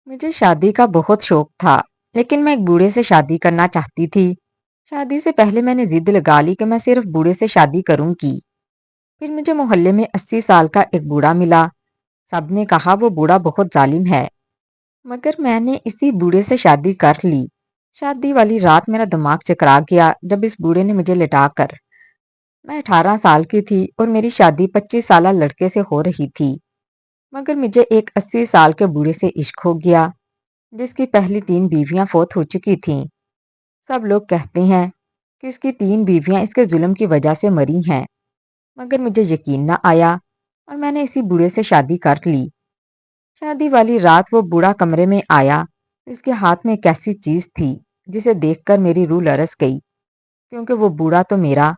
मुझे शादी का बहुत शौक था, लेकिन मैं एक बूढ़े से शादी करना चाहती थी। शादी से पहले मैंने जिद लगा ली कि मैं सिर्फ बूढ़े से शादी करूंगी। फिर मुझे मोहल्ले में 80 साल का एक बूढ़ा मिला। सबने कहा वो बूढ़ा बहुत जालिम है, मगर मैंने इसी बूढ़े से शादी कर ली। शादी वाली रात मेरा दिमाग चकरा गया जब इस बूढ़े ने मुझे लिटाकर। मैं 18 साल की थी और मेरी शादी 25 साल लड़के से हो रही थी, मगर मुझे एक 80 साल के बूढ़े से इश्क हो गया, जिसकी पहली 3 बीवियां फौत हो चुकी थीं। सब लोग कहते हैं कि इसकी 3 बीवियां इसके जुल्म की वजह से मरी हैं, मगर मुझे यकीन न आया और मैंने इसी बूढ़े से शादी कर ली। शादी वाली रात वो बूढ़ा कमरे में आया तो इसके हाथ में एक ऐसी चीज थी जिसे देखकर मेरी रूह लरस गई, क्योंकि वो बूढ़ा तो मेरा।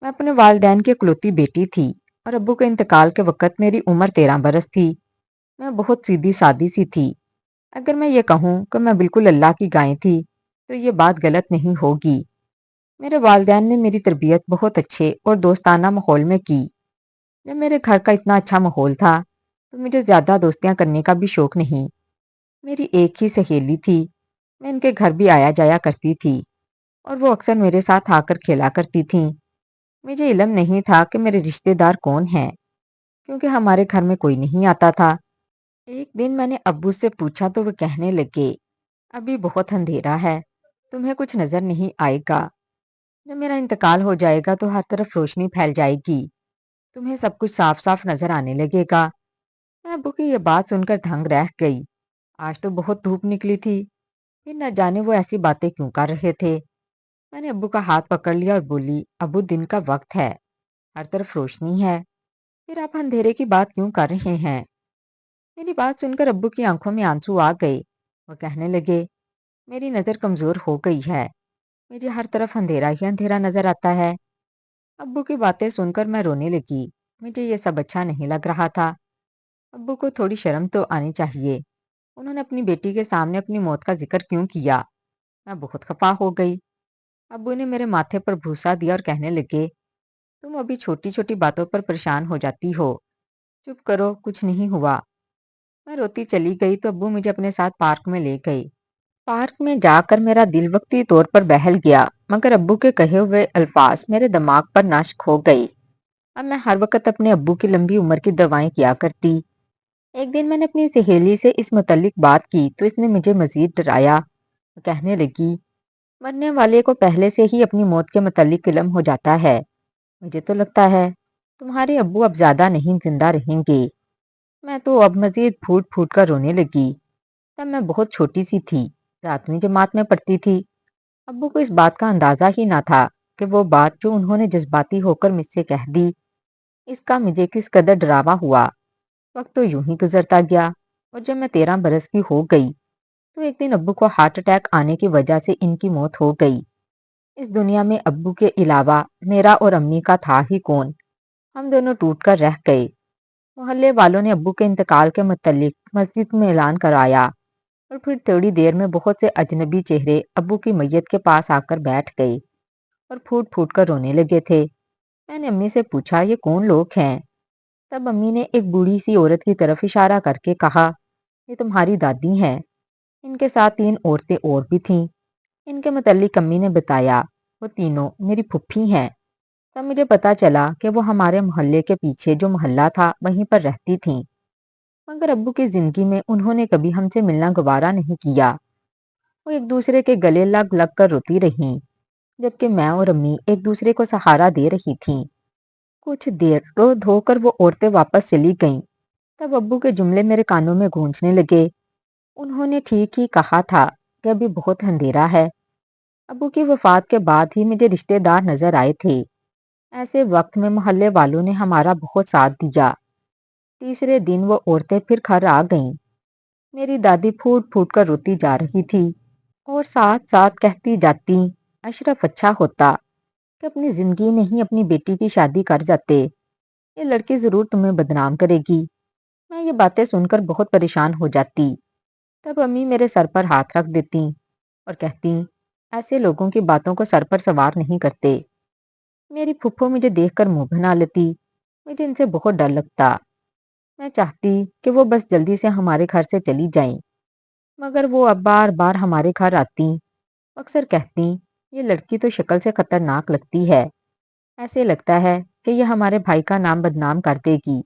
मैं अपने वालदैन की इकलौती बेटी थी और अब्बू के इंतकाल के वक्त मेरी उम्र 13 बरस थी। मैं बहुत सीधी सादी सी थी। अगर मैं ये कहूँ कि मैं बिल्कुल अल्लाह की गाय थी तो ये बात गलत नहीं होगी। मेरे वालिदैन ने मेरी तरबियत बहुत अच्छे और दोस्ताना माहौल में की। जब मेरे घर का इतना अच्छा माहौल था तो मुझे ज्यादा दोस्तियां करने का भी शौक नहीं। मेरी एक ही सहेली थी। मैं इनके घर भी आया जाया करती थी और वो अक्सर मेरे साथ आकर खेला करती थीं। मुझे इल्म नहीं था कि मेरे रिश्तेदार कौन हैं, क्योंकि हमारे घर में कोई नहीं आता था। एक दिन मैंने अब्बू से पूछा तो वो कहने लगे, अभी बहुत अंधेरा है, तुम्हें कुछ नजर नहीं आएगा। जब मेरा इंतकाल हो जाएगा तो हर तरफ रोशनी फैल जाएगी, तुम्हें सब कुछ साफ साफ नजर आने लगेगा। मैं अब्बू की ये बात सुनकर दंग रह गई। आज तो बहुत धूप निकली थी, फिर न जाने वो ऐसी बातें क्यों कर रहे थे। मैंने अब्बू का हाथ पकड़ लिया और बोली, अब्बू दिन का वक्त है, हर तरफ रोशनी है, फिर आप अंधेरे की बात क्यों कर रहे हैं। मेरी बात सुनकर अब्बू की आंखों में आंसू आ गए। वो कहने लगे, मेरी नजर कमजोर हो गई है, मुझे हर तरफ अंधेरा ही अंधेरा नजर आता है। अब्बू की बातें सुनकर मैं रोने लगी। मुझे ये सब अच्छा नहीं लग रहा था। अब्बू को थोड़ी शर्म तो आनी चाहिए, उन्होंने अपनी बेटी के सामने अपनी मौत का जिक्र क्यों किया। मैं बहुत खफा हो गई। अब्बू ने मेरे माथे पर भूसा दिया और कहने लगे, तुम अभी छोटी छोटी बातों पर परेशान हो जाती हो, चुप करो, कुछ नहीं हुआ। मैं रोती चली गई तो अब्बू मुझे अपने साथ पार्क में ले गए। पार्क में जाकर मेरा दिल वक्ती तौर पर बहल गया, मगर अब्बू के कहे हुए अल्फाज मेरे दिमाग पर नाश्क हो गए। अब मैं हर वक्त अपने अब्बू की लंबी उम्र की दवाएं किया करती। एक दिन मैंने अपनी सहेली से इस मुतल्लिक बात की तो इसने मुझे मजीद डराया। वो कहने लगी, मरने वाले को पहले से ही अपनी मौत के मुतल्लिक इल्म हो जाता है। मुझे तो लगता है तुम्हारे अब्बू अब ज्यादा नहीं जिंदा रहेंगे। मैं तो अब मजीद फूट फूट कर रोने लगी। तब मैं बहुत छोटी सी थी, 7वीं जमात में पढ़ती थी। अब्बू को इस बात का अंदाजा ही ना था कि वो बात जो उन्होंने जज्बाती होकर मुझसे कह दी, इसका मुझे किस कदर डरावा हुआ। वक्त तो यूं ही गुजरता गया और जब मैं 13 बरस की हो गई तो एक दिन अब्बू को हार्ट अटैक आने की वजह से इनकी मौत हो गई। इस दुनिया में अब्बू के अलावा मेरा और अम्मी का था ही कौन। हम दोनों टूट कर रह गए। मोहल्ले वालों ने अब्बू के इंतकाल के मुतल्लिक मस्जिद में ऐलान कराया और फिर थोड़ी देर में बहुत से अजनबी चेहरे अब्बू की मैयत के पास आकर बैठ गए और फूट फूट कर रोने लगे थे। मैंने अम्मी से पूछा, ये कौन लोग हैं। तब अम्मी ने एक बूढ़ी सी औरत की तरफ इशारा करके कहा, ये तुम्हारी दादी हैं। इनके साथ 3 औरतें और भी थीं। इनके मुतल्लिक अम्मी ने बताया, वो तीनों मेरी फुफ्फी हैं। तब मुझे पता चला कि वो हमारे मोहल्ले के पीछे जो मोहल्ला था वहीं पर रहती थीं, मगर अब्बू की जिंदगी में उन्होंने कभी हमसे मिलना गवारा नहीं किया। वो एक दूसरे के गले लग लग कर रोती रहीं, जबकि मैं और अम्मी एक दूसरे को सहारा दे रही थीं। कुछ देर रो धोकर वो औरतें वापस चली गईं। तब अब्बू के जुमले मेरे कानों में गूंजने लगे। उन्होंने ठीक ही कहा था कि अभी बहुत अंधेरा है। अब्बू की वफात के बाद ही मुझे रिश्तेदार नजर आए थे। ऐसे वक्त में मोहल्ले वालों ने हमारा बहुत साथ दिया। तीसरे दिन वो औरतें फिर घर आ गईं। मेरी दादी फूट फूट कर रोती जा रही थी और साथ साथ कहती जाती, अशरफ अच्छा होता कि अपनी जिंदगी में ही अपनी बेटी की शादी कर जाते, ये लड़की जरूर तुम्हें बदनाम करेगी। मैं ये बातें सुनकर बहुत परेशान हो जाती। तब अम्मी मेरे सर पर हाथ रख देती और कहती, ऐसे लोगों की बातों को सर पर सवार नहीं करते। मेरी फुफ्फो मुझे देखकर मुंह बना लेती। मुझे इनसे बहुत डर लगता। मैं चाहती कि वो बस जल्दी से हमारे घर से चली जाएं, मगर वो अब बार बार हमारे घर आती, अक्सर कहती, ये लड़की तो शक्ल से खतरनाक लगती है, ऐसे लगता है कि ये हमारे भाई का नाम बदनाम कर देगी।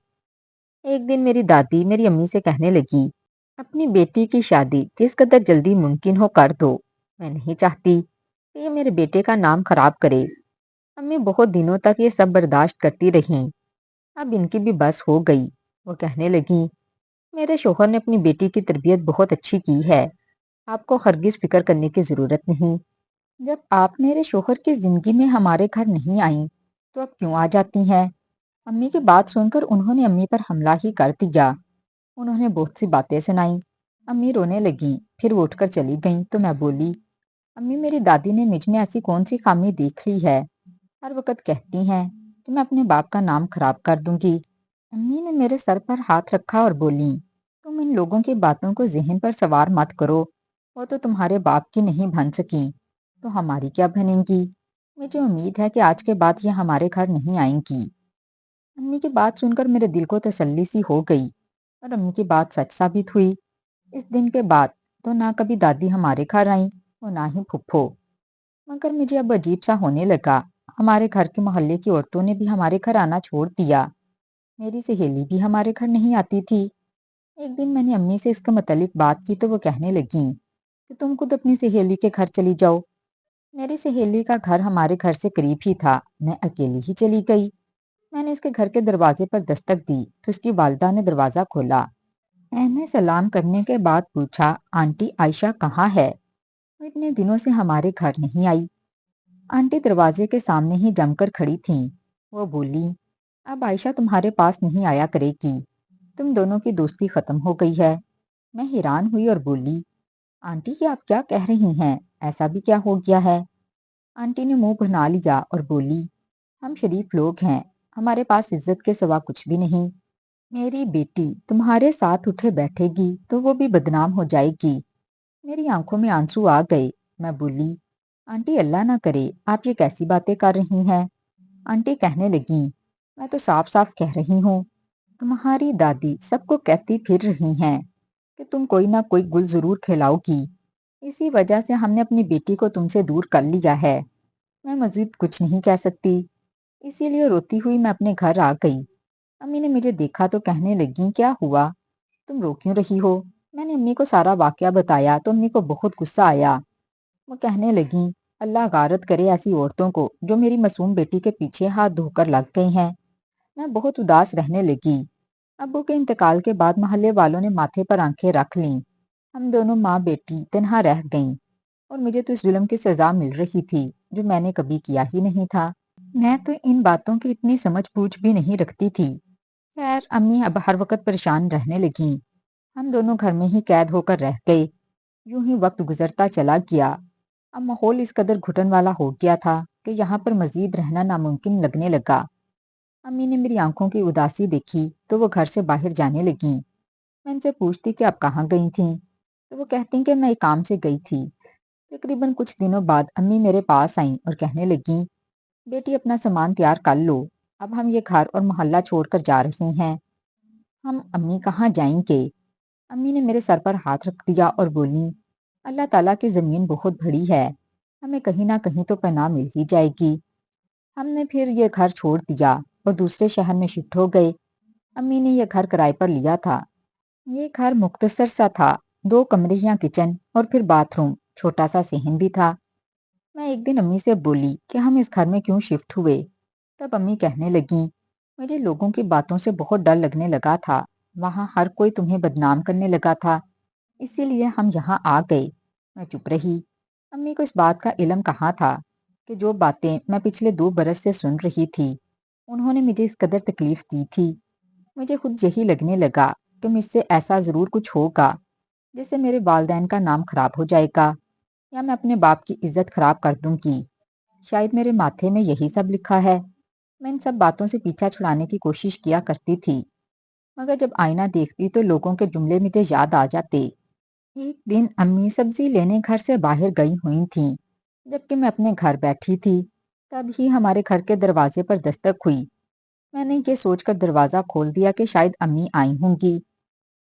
एक दिन मेरी दादी मेरी अम्मी से कहने लगी, अपनी बेटी की शादी जिस कदर जल्दी मुमकिन हो कर दो। मैं नहीं चाहती कि ये मेरे बेटे का नाम खराब करे। अम्मी बहुत दिनों तक ये सब बर्दाश्त करती रहीं। अब इनकी भी बस हो गई। वो कहने लगी, मेरे शोहर ने अपनी बेटी की तरबियत बहुत अच्छी की है, आपको हरगिज फिक्र करने की जरूरत नहीं। जब आप मेरे शोहर की जिंदगी में हमारे घर नहीं आई, तो अब क्यों आ जाती हैं? अम्मी की बात सुनकर उन्होंने अम्मी पर हमला ही कर दिया। उन्होंने बहुत सी बातें सुनाई। अम्मी रोने लगी, फिर वो उठकर चली गईं। तो मैं बोली, अम्मी मेरी दादी ने मुझ में ऐसी कौन सी खामी देख ली है? हर वक्त कहती हैं कि मैं अपने बाप का नाम खराब कर दूंगी। अम्मी ने मेरे सर पर हाथ रखा और बोली, तुम इन लोगों की बातों को जहन पर सवार मत करो। वो तो तुम्हारे बाप की नहीं बन सकी, तो हमारी क्या बनेंगी? मुझे उम्मीद है कि आज के बाद ये हमारे घर नहीं आएंगी। अम्मी की बात सुनकर मेरे दिल को तसल्ली सी हो गई और अम्मी की बात सच साबित हुई। इस दिन के बाद तो ना कभी दादी हमारे घर आई और ना ही फुफ्फो। मगर मुझे अब अजीब सा होने लगा। हमारे घर के मोहल्ले की औरतों ने भी हमारे घर आना छोड़ दिया। मेरी सहेली भी हमारे घर नहीं आती थी। एक दिन मैंने अम्मी से इसके मुतालिक बात की तो वो कहने लगी कि तुम खुद अपनी सहेली के घर चली जाओ। मेरी सहेली का घर हमारे घर से करीब ही था। मैं अकेली ही चली गई। मैंने इसके घर के दरवाजे पर दस्तक दी तो इसकी वालदा ने दरवाजा खोला। मैंने सलाम करने के बाद पूछा, आंटी आयशा कहाँ है? वो इतने दिनों से हमारे घर नहीं आई। आंटी दरवाजे के सामने ही जमकर खड़ी थीं। वो बोली, अब आयशा तुम्हारे पास नहीं आया करेगी। तुम दोनों की दोस्ती खत्म हो गई है। मैं हैरान हुई और बोली, आंटी ये आप क्या कह रही हैं? ऐसा भी क्या हो गया है? आंटी ने मुंह बना लिया और बोली, हम शरीफ लोग हैं, हमारे पास इज्जत के सिवा कुछ भी नहीं। मेरी बेटी तुम्हारे साथ उठे बैठेगी तो वो भी बदनाम हो जाएगी। मेरी आंखों में आंसू आ गए। मैं बोली, आंटी अल्लाह ना करे, आप ये कैसी बातें कर रही हैं? आंटी कहने लगी, मैं तो साफ साफ कह रही हूँ। तुम्हारी दादी सबको कहती फिर रही हैं कि तुम कोई ना कोई गुल जरूर खिलाओगी। इसी वजह से हमने अपनी बेटी को तुमसे दूर कर लिया है। मैं मजीद कुछ नहीं कह सकती, इसीलिए रोती हुई मैं अपने घर आ गई। अम्मी ने मुझे देखा तो कहने लगी, क्या हुआ, तुम रो क्यों रही हो? मैंने अम्मी को सारा वाकया बताया तो अम्मी को बहुत गुस्सा आया। वो कहने लगी, अल्लाह गारत करे ऐसी औरतों को जो मेरी मासूम बेटी के पीछे हाथ धोकर लग गई हैं। मैं बहुत उदास रहने लगी। अब्बू के इंतकाल के बाद मोहल्ले वालों ने माथे पर आंखें रख लीं। हम दोनों माँ बेटी तन्हा रह गईं और मुझे तो इस जुल्म की सजा मिल रही थी जो मैंने कभी किया ही नहीं था। मैं तो इन बातों की इतनी समझ बूझ भी नहीं रखती थी। खैर अम्मी अब हर वक्त परेशान रहने लगी। हम दोनों घर में ही कैद होकर रह गए। यूं ही वक्त गुजरता चला गया। अब माहौल इस कदर घुटन वाला हो गया था कि यहाँ पर मजीद रहना नामुमकिन लगने लगा। अम्मी ने मेरी आंखों की उदासी देखी तो वो घर से बाहर जाने लगी। मैं उनसे पूछती कि आप कहाँ गई थीं, तो वो कहती कि मैं एक काम से गई थी। तकरीबन कुछ दिनों बाद अम्मी मेरे पास आईं और कहने लगी, बेटी अपना सामान तैयार कर लो, अब हम ये घर और मोहल्ला छोड़कर जा रहे हैं। हम अम्मी कहाँ जाएंगे? अम्मी ने मेरे सर पर हाथ रख दिया और बोली, अल्लाह ताला की ज़मीन बहुत बड़ी है, हमें कहीं ना कहीं तो पनाह मिल ही जाएगी। हमने फिर ये घर छोड़ दिया और दूसरे शहर में शिफ्ट हो गए। अम्मी ने यह घर किराए पर लिया था। ये घर मुख्तसर सा था, 2 कमरे या किचन और फिर बाथरूम, छोटा सा सहन भी था। मैं एक दिन अम्मी से बोली कि हम इस घर में क्यों शिफ्ट हुए। तब अम्मी कहने लगी, मुझे लोगों की बातों से बहुत डर लगने लगा था। वहाँ हर कोई तुम्हें बदनाम करने लगा था, इसीलिए हम यहाँ आ गए। मैं चुप रही। अम्मी को इस बात का इल्म कहाँ था कि जो बातें मैं पिछले 2 बरस से सुन रही थी उन्होंने मुझे इस कदर तकलीफ दी थी। मुझे खुद यही लगने लगा कि मुझसे ऐसा जरूर कुछ होगा जिससे मेरे वालदैन का नाम खराब हो जाएगा या मैं अपने बाप की इज्जत खराब कर दूंगी। शायद मेरे माथे में यही सब लिखा है। मैं इन सब बातों से पीछा छुड़ाने की कोशिश किया करती थी, मगर जब आईना देखती तो लोगों के जुमले मुझे याद आ जाते। एक दिन अम्मी सब्जी लेने घर से बाहर गई हुई थीं, जबकि मैं अपने घर बैठी थी। तभी हमारे घर के दरवाजे पर दस्तक हुई। मैंने ये सोचकर दरवाजा खोल दिया कि शायद अम्मी आई होंगी।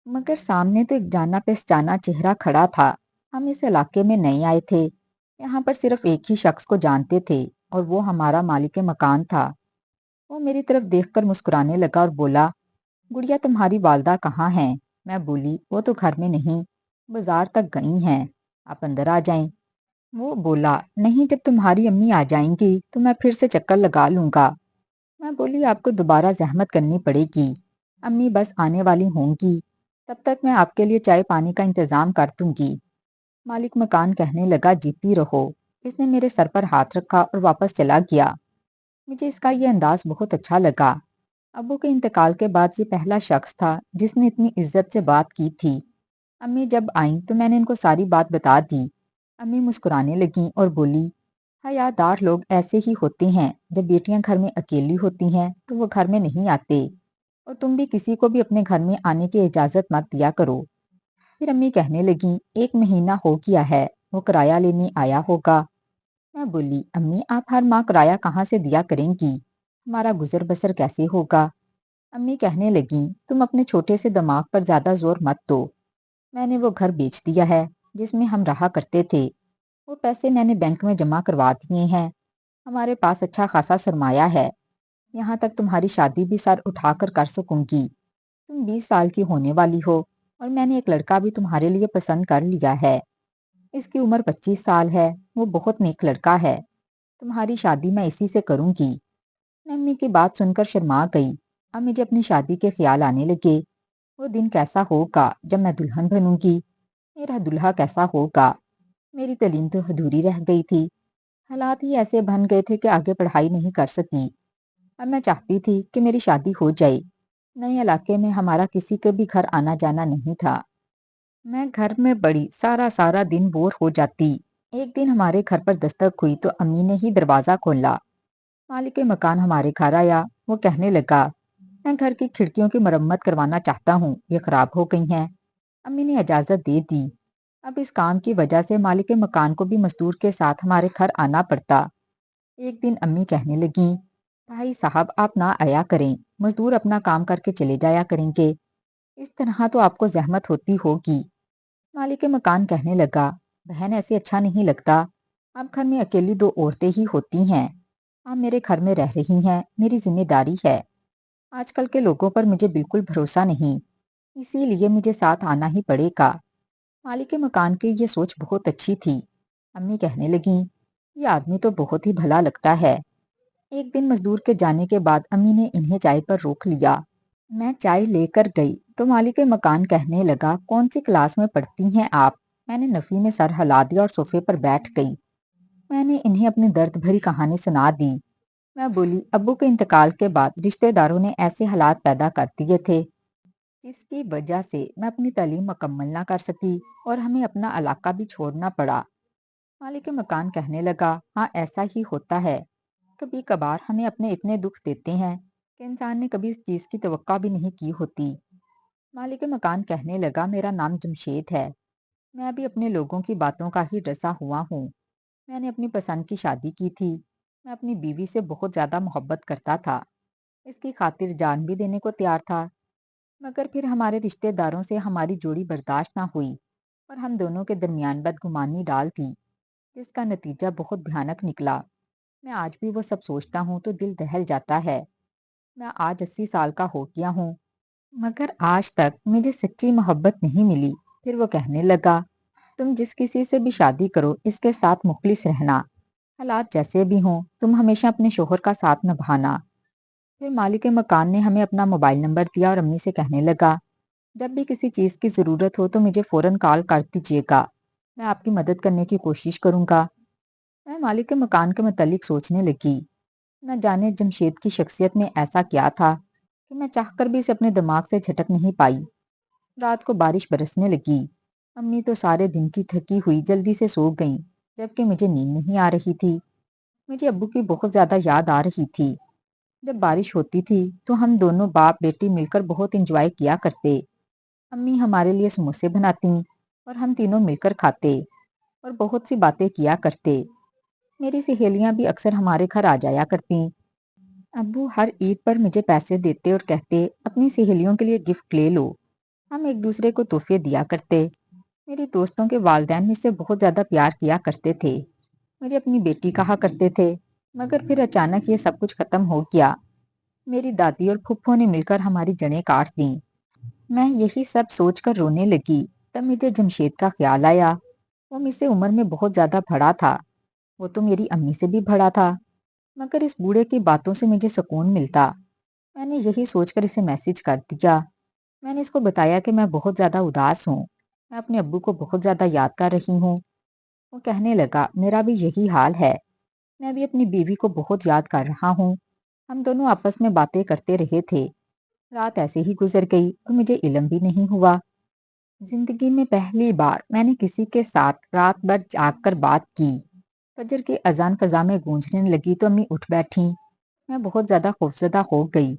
मगर सामने तो एक जाना पहचाना चेहरा खड़ा था। हम इस इलाके में नए आए थे। यहाँ पर सिर्फ एक ही शख्स को जानते थे और वो हमारा मालिक मकान था। वो मेरी तरफ देखकर मुस्कुराने लगा और बोला, गुड़िया तुम्हारी वालदा कहाँ हैं? मैं बोली, वो तो घर में नहीं, बाजार तक गई हैं। आप अंदर आ जाएं। वो बोला, नहीं, जब तुम्हारी अम्मी आ जाएंगी तो मैं फिर से चक्कर लगा लूंगा। मैं बोली, आपको दोबारा जहमत करनी पड़ेगी। अम्मी बस आने वाली होंगी, तब तक मैं आपके लिए चाय पानी का इंतजाम कर दूंगी। मालिक मकान कहने लगा, जीती रहो। इसने मेरे सर पर हाथ रखा और वापस चला गया। मुझे इसका ये अंदाज बहुत अच्छा लगा। अब्बू के इंतकाल के बाद ये पहला शख्स था जिसने इतनी इज्जत से बात की थी। अम्मी जब आईं तो मैंने इनको सारी बात बता दी। अम्मी मुस्कुराने लगीं और बोली, हयादार लोग ऐसे ही होते हैं। जब बेटियां घर में अकेली होती हैं तो वो घर में नहीं आते। और तुम भी किसी को भी अपने घर में आने की इजाजत मत दिया करो। फिर अम्मी कहने लगी, 1 महीना हो गया है, वो किराया लेने आया होगा। मैं बोली, अम्मी आप हर माह किराया कहाँ से दिया करेंगी? हमारा गुजर बसर कैसे होगा? अम्मी कहने लगी, तुम अपने छोटे से दिमाग पर ज्यादा जोर मत दो। मैंने वो घर बेच दिया है जिसमें हम रहा करते थे। वो पैसे मैंने बैंक में जमा करवा दिए हैं। हमारे पास अच्छा खासा सरमाया है। यहाँ तक तुम्हारी शादी भी सर उठाकर कर सकूंगी। तुम 20 साल की होने वाली हो और मैंने एक लड़का भी तुम्हारे लिए पसंद कर लिया है। इसकी उम्र 25 साल है। वो बहुत नेक लड़का है। तुम्हारी शादी मैं इसी से करूंगी। मैं अम्मी की बात सुनकर शर्मा गई। अब मुझे अपनी शादी के ख्याल आने लगे। वो दिन कैसा होगा जब मैं दुल्हन बनूंगी? मेरा दुल्हा कैसा होगा? मेरी तालीम तो अधूरी रह गई थी। हालात ही ऐसे बन गए थे कि आगे पढ़ाई नहीं कर सकी। अब मैं चाहती थी कि मेरी शादी हो जाए। नए इलाके में हमारा किसी के भी घर आना जाना नहीं था। मैं घर में बड़ी सारा सारा दिन बोर हो जाती। एक दिन हमारे घर पर दस्तक हुई तो अम्मी ने ही दरवाजा खोला। मालिक मकान हमारे घर आया। वो कहने लगा, मैं घर की खिड़कियों की मरम्मत करवाना चाहता हूँ, ये खराब हो गई हैं। अम्मी ने इजाजत दे दी। अब इस काम की वजह से मालिक मकान को भी मजदूर के साथ हमारे घर आना पड़ता। एक दिन अम्मी कहने लगी, भाई साहब आप ना आया करें, मजदूर अपना काम करके चले जाया करेंगे। इस तरह तो आपको जहमत होती होगी। मालिक मकान कहने लगा, बहन ऐसे अच्छा नहीं लगता। अब घर में अकेली 2 औरतें ही होती हैं। आप मेरे घर में रह रही हैं, मेरी जिम्मेदारी है। आजकल के लोगों पर मुझे बिल्कुल भरोसा नहीं, इसीलिए मुझे साथ आना ही पड़ेगा। मालिक मकान की ये सोच बहुत अच्छी थी। अम्मी कहने लगी, ये आदमी तो बहुत ही भला लगता है। एक दिन मजदूर के जाने के बाद अम्मी ने इन्हें चाय पर रोक लिया। मैं चाय लेकर गई तो मालिक मकान कहने लगा, कौन सी क्लास में पढ़ती हैं आप? मैंने नफी में सर हिला दिया और सोफे पर बैठ गई। मैंने इन्हें अपनी दर्द भरी कहानी सुना दी। मैं बोली, अब्बू के इंतकाल के बाद रिश्तेदारों ने ऐसे हालात पैदा कर दिए थे जिसकी वजह से मैं अपनी तालीम मुकम्मल ना कर सकी और हमें अपना इलाका भी छोड़ना पड़ा। मालिक मकान कहने लगा, हाँ ऐसा ही होता है। कभी कभार हमें अपने इतने दुख देते हैं कि इंसान ने कभी इस चीज की तवक्का भी नहीं की होती। मालिक मकान कहने लगा, मेरा नाम जमशेद है। मैं भी अपने लोगों की बातों का ही डसा हुआ हूँ। मैंने अपनी पसंद की शादी की थी। मैं अपनी बीवी से बहुत ज्यादा मोहब्बत करता था। इसकी खातिर जान भी देने को तैयार था। मगर फिर हमारे रिश्तेदारों से हमारी जोड़ी बर्दाश्त ना हुई और हम दोनों के दरमियान बदगुमानी डाल दी, जिसका नतीजा बहुत भयानक निकला। मैं आज भी वो सब सोचता हूँ तो दिल दहल जाता है। मैं आज 80 साल का हो गया हूँ, मगर आज तक मुझे सच्ची मोहब्बत नहीं मिली। फिर वो कहने लगा, तुम जिस किसी से भी शादी करो इसके साथ मुखलिस रहना। हालात जैसे भी हों तुम हमेशा अपने शोहर का साथ निभाना। फिर मालिक मकान ने हमें अपना मोबाइल नंबर दिया और अम्मी से कहने लगा, जब भी किसी चीज़ की ज़रूरत हो तो मुझे फ़ौरन कॉल कर दीजिएगा। मैं आपकी मदद करने की कोशिश करूंगा। मैं मालिक के मकान के मुतालिक सोचने लगी। न जाने जमशेद की शख्सियत में ऐसा क्या था कि मैं चाहकर भी इसे अपने दिमाग से झटक नहीं पाई। रात को बारिश बरसने लगी। अम्मी तो सारे दिन की थकी हुई जल्दी से सो गईं, जबकि मुझे नींद नहीं आ रही थी। मुझे अब्बू की बहुत ज्यादा याद आ रही थी। जब बारिश होती थी तो हम दोनों बाप बेटी मिलकर बहुत इंजॉय किया करते। अम्मी हमारे लिए समोसे बनाती और हम तीनों मिलकर खाते और बहुत सी बातें किया करते। मेरी सहेलियां भी अक्सर हमारे घर आ जाया करती। अब्बू हर ईद पर मुझे पैसे देते और कहते, अपनी सहेलियों के लिए गिफ्ट ले लो। ہم ایک دوسرے کو تحفے دیا کرتے۔ میری دوستوں کے والدین مجھ سے بہت زیادہ پیار کیا کرتے تھے، مجھے اپنی بیٹی کہا کرتے تھے۔ مگر پھر اچانک یہ سب کچھ ختم ہو گیا۔ میری دادی اور پھپھو نے مل کر ہماری جڑیں کاٹ دیں۔ میں یہی سب سوچ کر رونے لگی۔ تب مجھے جمشید کا خیال آیا۔ وہ مجھ سے عمر میں بہت زیادہ بڑا تھا، وہ تو میری امی سے بھی بڑا تھا، مگر اس بوڑھے کی باتوں سے مجھے سکون ملتا۔ میں نے یہی سوچ کر اسے میسج کر دیا۔ میں نے اس کو بتایا کہ میں بہت زیادہ اداس ہوں، میں اپنے ابو کو بہت زیادہ یاد کر رہی ہوں۔ وہ کہنے لگا میرا بھی یہی حال ہے، میں بھی اپنی بیوی کو بہت یاد کر رہا ہوں۔ ہم دونوں آپس میں باتیں کرتے رہے تھے۔ رات ایسے ہی گزر گئی اور مجھے علم بھی نہیں ہوا۔ زندگی میں پہلی بار میں نے کسی کے ساتھ رات بھر جاگ کر بات کی۔ فجر کی اذان فضا میں گونجنے لگی تو امی اٹھ بیٹھیں۔ میں بہت زیادہ خوفزدہ ہو گئی،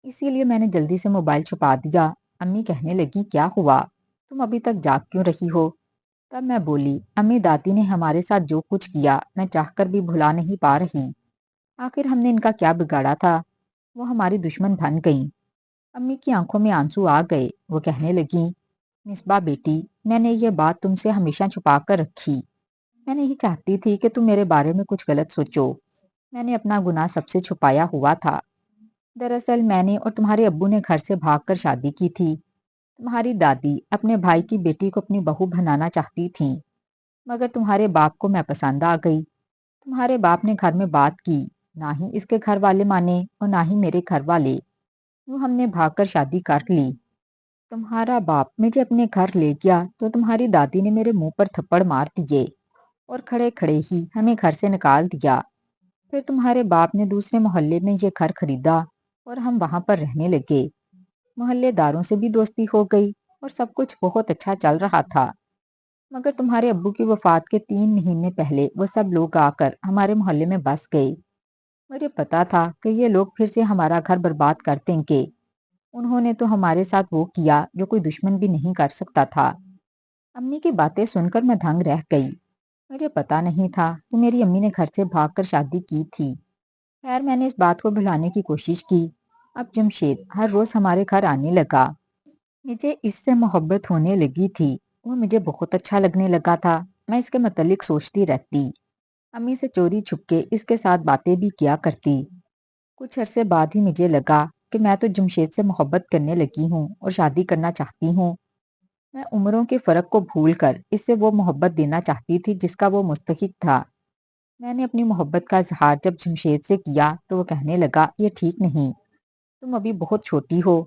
اسی لیے میں نے جلدی سے موبائل چھپا دیا۔ امی کہنے لگی کیا ہوا، تم ابھی تک جاگ کیوں رہی ہو؟ تب میں بولی امی دادی نے ہمارے ساتھ جو کچھ کیا میں چاہ کر بھی بھلا نہیں پا رہی۔ آخر ہم نے ان کا کیا بگاڑا تھا، وہ ہماری دشمن بن گئیں۔ امی کی آنکھوں میں آنسو آ گئے، وہ کہنے لگیں مصباح بیٹی، میں نے یہ بات تم سے ہمیشہ چھپا کر رکھی۔ میں نہیں چاہتی تھی کہ تم میرے بارے میں کچھ غلط سوچو۔ میں نے اپنا گناہ سب سے چھپایا ہوا تھا۔ دراصل میں نے اور تمہارے ابو نے گھر سے بھاگ کر شادی کی تھی۔ تمہاری دادی اپنے بھائی کی بیٹی کو اپنی بہو بنانا چاہتی تھیں، مگر تمہارے باپ کو میں پسند آ گئی۔ تمہارے باپ نے گھر میں بات کی، نہ ہی اس کے گھر والے مانے اور نہ ہی میرے گھر والے۔ یوں ہم نے بھاگ کر شادی کر لی۔ تمہارا باپ مجھے اپنے گھر لے گیا تو تمہاری دادی نے میرے منہ پر تھپڑ مار دیے اور کھڑے کھڑے ہی ہمیں گھر سے نکال دیا۔ پھر تمہارے باپ نے دوسرے محلے میں یہ گھر خریدا اور ہم وہاں پر رہنے لگے۔ محلے داروں سے بھی دوستی ہو گئی اور سب کچھ بہت اچھا چل رہا تھا۔ مگر تمہارے ابو کی وفات کے 3 مہینے پہلے وہ سب لوگ آ کر ہمارے محلے میں بس گئے۔ مجھے پتا تھا کہ یہ لوگ پھر سے ہمارا گھر برباد کر دیں گے۔ انہوں نے تو ہمارے ساتھ وہ کیا جو کوئی دشمن بھی نہیں کر سکتا تھا۔ امی کی باتیں سن کر میں دھنگ رہ گئی۔ مجھے پتا نہیں تھا کہ میری امی نے گھر سے بھاگ کر شادی کی تھی۔ خیر میں نے اس بات کو بھلانے کی کوشش کی۔ اب جمشید ہر روز ہمارے گھر آنے لگا۔ مجھے اس سے محبت ہونے لگی تھی، وہ مجھے بہت اچھا لگنے لگا تھا۔ میں اس کے متعلق سوچتی رہتی، امی سے چوری چھپ کے اس کے ساتھ باتیں بھی کیا کرتی۔ کچھ عرصے بعد ہی مجھے لگا کہ میں تو جمشید سے محبت کرنے لگی ہوں اور شادی کرنا چاہتی ہوں۔ میں عمروں کے فرق کو بھول کر اس سے وہ محبت دینا چاہتی تھی جس کا وہ مستحق تھا۔ میں نے اپنی محبت کا اظہار جب جمشید سے کیا تو وہ کہنے لگا یہ ٹھیک نہیں، تم ابھی بہت چھوٹی ہو۔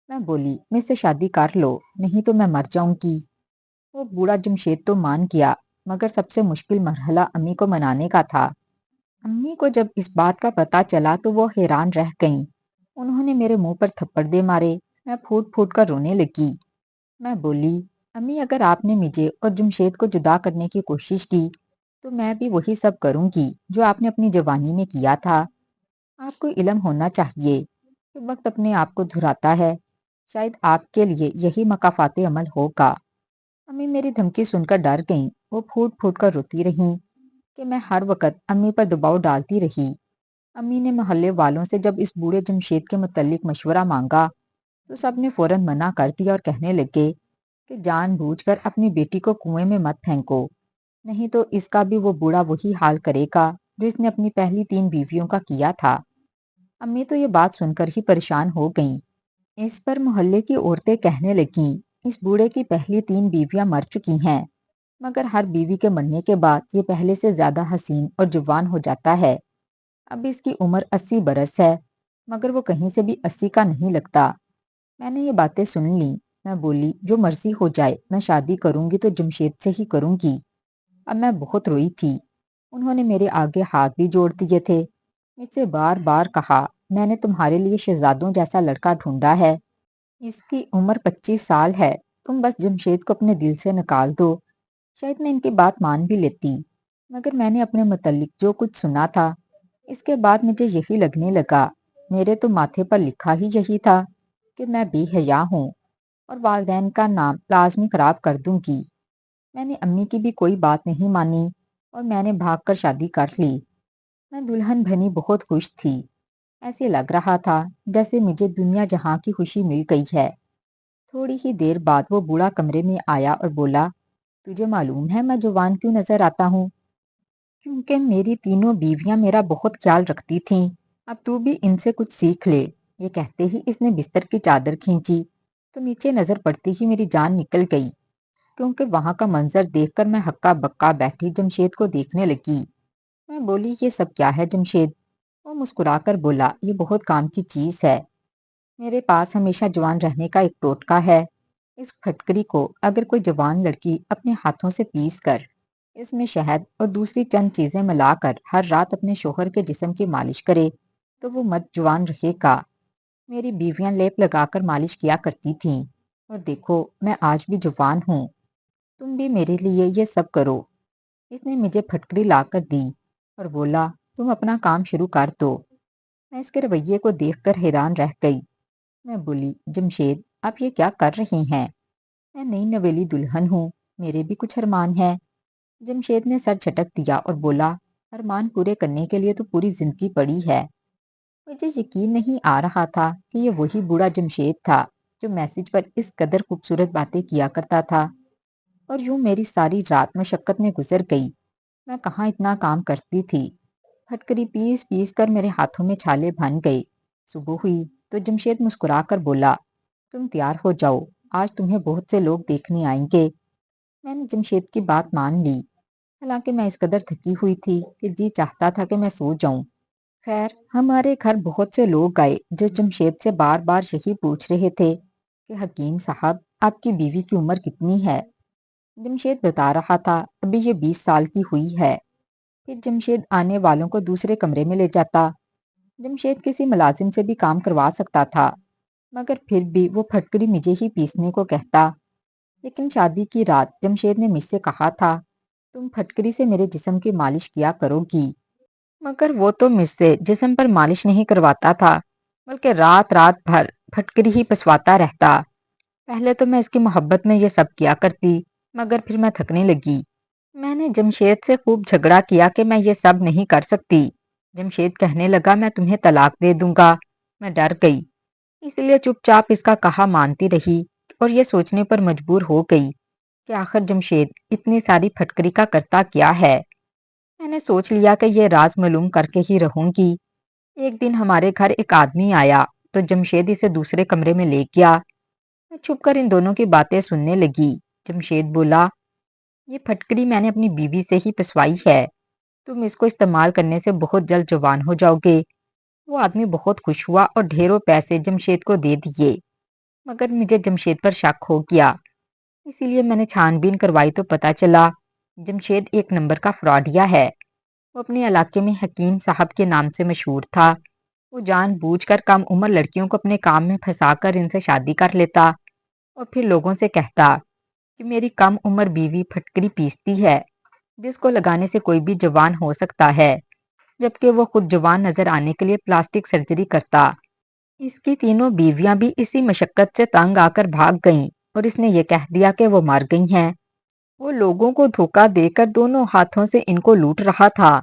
میں بولی مجھ سے شادی کر لو، نہیں تو میں مر جاؤں گی۔ وہ بوڑھا جمشید تو مان گیا، مگر سب سے مشکل مرحلہ امی کو منانے کا تھا۔ امی کو جب اس بات کا پتا چلا تو وہ حیران رہ گئیں۔ انہوں نے میرے منہ پر تھپڑ دے مارے۔ میں پھوٹ پھوٹ کر رونے لگی۔ میں بولی امی اگر آپ نے مجھے اور جمشید کو جدا کرنے کی کوشش کی تو میں بھی وہی سب کروں گی جو آپ نے اپنی جوانی میں کیا تھا۔ آپ کو علم ہونا چاہیے کہ وقت اپنے آپ کو دھراتا ہے، شاید آپ کے لیے یہی مکافات عمل ہوگا۔ امی میری دھمکی سن کر ڈر گئیں۔ وہ پھوٹ پھوٹ کر روتی رہیں کہ میں ہر وقت امی پر دباؤ ڈالتی رہی۔ امی نے محلے والوں سے جب اس بوڑھے جمشید کے متعلق مشورہ مانگا تو سب نے فوراً منع کر دیا اور کہنے لگے کہ جان بوجھ کر اپنی بیٹی کو کنویں میں مت پھینکو، نہیں تو اس کا بھی وہ بوڑھا وہی حال کرے گا جو اس نے اپنی پہلی 3 بیویوں کا کیا تھا۔ امی تو یہ بات سن کر ہی پریشان ہو گئیں۔ اس پر محلے کی عورتیں کہنے لگیں اس بوڑھے کی پہلی 3 بیویاں مر چکی ہیں، مگر ہر بیوی کے مرنے کے بعد یہ پہلے سے زیادہ حسین اور جوان ہو جاتا ہے۔ اب اس کی عمر 80 برس ہے، مگر وہ کہیں سے بھی 80 کا نہیں لگتا۔ میں نے یہ باتیں سن لیں۔ میں بولی جو مرضی ہو جائے، میں شادی کروں گی تو جمشید سے ہی کروں گی۔ اب میں بہت روئی تھی۔ انہوں نے میرے آگے ہاتھ بھی جوڑ دیے تھے، مجھ سے بار بار کہا میں نے تمہارے لیے شہزادوں جیسا لڑکا ڈھونڈا ہے، اس کی عمر 25 سال ہے، تم بس جمشید کو اپنے دل سے نکال دو۔ شاید میں ان کی بات مان بھی لیتی، مگر میں نے اپنے متعلق جو کچھ سنا تھا اس کے بعد مجھے یہی لگنے لگا میرے تو ماتھے پر لکھا ہی یہی تھا کہ میں بے حیا ہوں اور والدین کا نام لازمی خراب کر دوں گی۔ میں نے امی کی بھی کوئی بات نہیں مانی اور میں نے بھاگ کر شادی کر لی۔ میں دلہن بنی بہت خوش تھی، ایسے لگ رہا تھا جیسے مجھے دنیا جہاں کی خوشی مل گئی ہے۔ تھوڑی ہی دیر بعد وہ بوڑھا کمرے میں آیا اور بولا، تجھے معلوم ہے میں جوان کیوں نظر آتا ہوں؟ کیونکہ میری تینوں بیویاں میرا بہت خیال رکھتی تھیں۔ اب تو بھی ان سے کچھ سیکھ لے۔ یہ کہتے ہی اس نے بستر کی چادر کھینچی تو نیچے نظر پڑتی ہی میری جان نکل گئی، کیونکہ وہاں کا منظر دیکھ کر میں ہکا بکا بیٹھی جمشید کو دیکھنے لگی۔ میں بولی، یہ سب کیا ہے جمشید؟ وہ مسکرا کر بولا، یہ بہت کام کی چیز ہے، میرے پاس ہمیشہ جوان رہنے کا ایک ٹوٹکا ہے۔ اس پھٹکری کو اگر کوئی جوان لڑکی اپنے ہاتھوں سے پیس کر اس میں شہد اور دوسری چند چیزیں ملا کر ہر رات اپنے شوہر کے جسم کی مالش کرے تو وہ مرد جوان رہے گا۔ میری بیویاں لیپ لگا کر مالش کیا کرتی تھیں، اور دیکھو میں آج بھی جوان ہوں۔ تم بھی میرے لیے یہ سب کرو۔ اس نے مجھے پھٹکری لا کر دی اور بولا، تم اپنا کام شروع کر دو۔ میں اس کے رویے کو دیکھ کر حیران رہ گئی۔ میں بولی، جمشید آپ یہ کیا کر رہی ہیں؟ میں نئی نویلی دلہن ہوں، میرے بھی کچھ ارمان ہیں۔ جمشید نے سر جھٹک دیا اور بولا، ارمان پورے کرنے کے لیے تو پوری زندگی پڑی ہے۔ مجھے یقین نہیں آ رہا تھا کہ یہ وہی بوڑھا جمشید تھا جو میسج پر اس قدر خوبصورت باتیں کیا کرتا تھا، اور یوں میری ساری رات مشقت میں گزر گئی۔ میں کہاں اتنا کام کرتی تھی، پھٹکری پیس پیس کر میرے ہاتھوں میں چھالے بن گئے۔ صبح ہوئی تو جمشید مسکرا کر بولا، تم تیار ہو جاؤ، آج تمہیں بہت سے لوگ دیکھنے آئیں گے۔ میں نے جمشید کی بات مان لی، حالانکہ میں اس قدر تھکی ہوئی تھی کہ جی چاہتا تھا کہ میں سو جاؤں۔ خیر، ہمارے گھر بہت سے لوگ آئے جو جمشید سے بار بار یہی پوچھ رہے تھے کہ حکیم صاحب آپ کی بیوی کی عمر کتنی ہے؟ جمشید بتا رہا تھا ابھی یہ 20 سال کی ہوئی ہے۔ پھر جمشید آنے والوں کو دوسرے کمرے میں لے جاتا۔ جمشید کسی ملازم سے بھی کام کروا سکتا تھا، مگر پھر بھی وہ پھٹکری مجھے ہی پیسنے کو کہتا۔ لیکن شادی کی رات جمشید نے مجھ سے کہا تھا، تم پھٹکری سے میرے جسم کی مالش کیا کرو گی، مگر وہ تو مجھ سے جسم پر مالش نہیں کرواتا تھا، بلکہ رات رات بھر پھٹکری ہی پسواتا رہتا۔ پہلے تو میں اس کی محبت میں یہ سب کیا کرتی، مگر پھر میں تھکنے لگی۔ میں نے جمشید سے خوب جھگڑا کیا کہ میں یہ سب نہیں کر سکتی۔ جمشید کہنے لگا، میں تمہیں طلاق دے دوں گا۔ میں ڈر گئی، اس لیے چپ چاپ اس کا کہا مانتی رہی، اور یہ سوچنے پر مجبور ہو گئی کہ آخر جمشید اتنی ساری پھٹکری کا کرتا کیا ہے۔ میں نے سوچ لیا کہ یہ راز معلوم کر کے ہی رہوں گی۔ ایک دن ہمارے گھر ایک آدمی آیا تو جمشید اسے دوسرے کمرے میں لے گیا۔ میں چھپ کر ان دونوں کی باتیں سننے لگی۔ جمشید بولا، یہ پھٹکری میں نے اپنی بیوی سے ہی پسوائی ہے، تم اس کو استعمال کرنے سے بہت جلد جوان ہو جاؤ گے۔ وہ آدمی بہت خوش ہوا اور ڈھیروں پیسے جمشید کو دے دیے، مگر مجھے جمشید پر شک ہو گیا، اسی لیے میں نے چھان بین کروائی تو پتا چلا جمشید ایک نمبر کا فراڈیا ہے۔ وہ اپنے علاقے میں حکیم صاحب کے نام سے مشہور تھا۔ وہ جان بوجھ کر کم عمر لڑکیوں کو اپنے کام میں پھنسا کر ان سے شادی کر لیتا، اور پھر لوگوں سے کہتا کہ میری کم عمر بیوی پھٹکری پیستی ہے جس کو لگانے سے کوئی بھی جوان ہو سکتا ہے، جبکہ وہ خود جوان نظر آنے کے لیے پلاسٹک سرجری کرتا۔ اس کی تینوں بیویاں بھی اسی مشقت سے تنگ آ کر بھاگ گئیں، اور اس نے یہ کہہ دیا کہ وہ مر گئی ہیں۔ وہ لوگوں کو دھوکہ دے کر دونوں ہاتھوں سے ان کو لوٹ رہا تھا،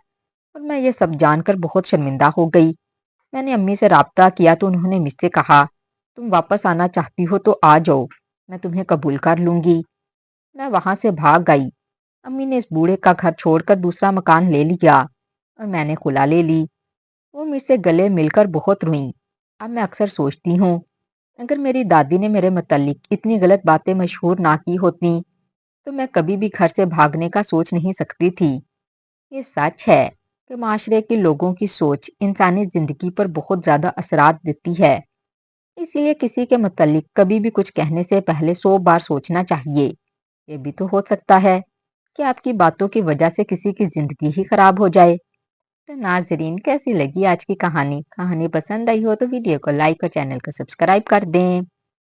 اور میں یہ سب جان کر بہت شرمندہ ہو گئی۔ میں نے امی سے رابطہ کیا تو انہوں نے مجھ سے کہا، تم واپس آنا چاہتی ہو تو آ جاؤ، میں تمہیں قبول کر لوں گی۔ میں وہاں سے بھاگ آئی۔ امی نے اس بوڑھے کا گھر چھوڑ کر دوسرا مکان لے لیا، اور میں نے خلا لے لی۔ وہ مجھ سے گلے مل کر بہت روئیں۔ اب میں اکثر سوچتی ہوں، اگر میری دادی نے میرے متعلق اتنی غلط باتیں مشہور نہ کی ہوتی تو میں کبھی بھی گھر سے بھاگنے کا سوچ نہیں سکتی تھی۔ یہ سچ ہے کہ معاشرے کے لوگوں کی سوچ انسانی زندگی پر بہت زیادہ اثرات دیتی ہے، اس لیے کسی کے متعلق کبھی بھی کچھ کہنے سے پہلے 100 بار سوچنا چاہیے۔ یہ بھی تو ہو سکتا ہے کہ آپ کی باتوں کی وجہ سے کسی کی زندگی ہی خراب ہو جائے۔ تو ناظرین، کیسی لگی آج کی کہانی؟ کہانی پسند آئی ہو تو ویڈیو کو لائک اور چینل کو سبسکرائب کر دیں۔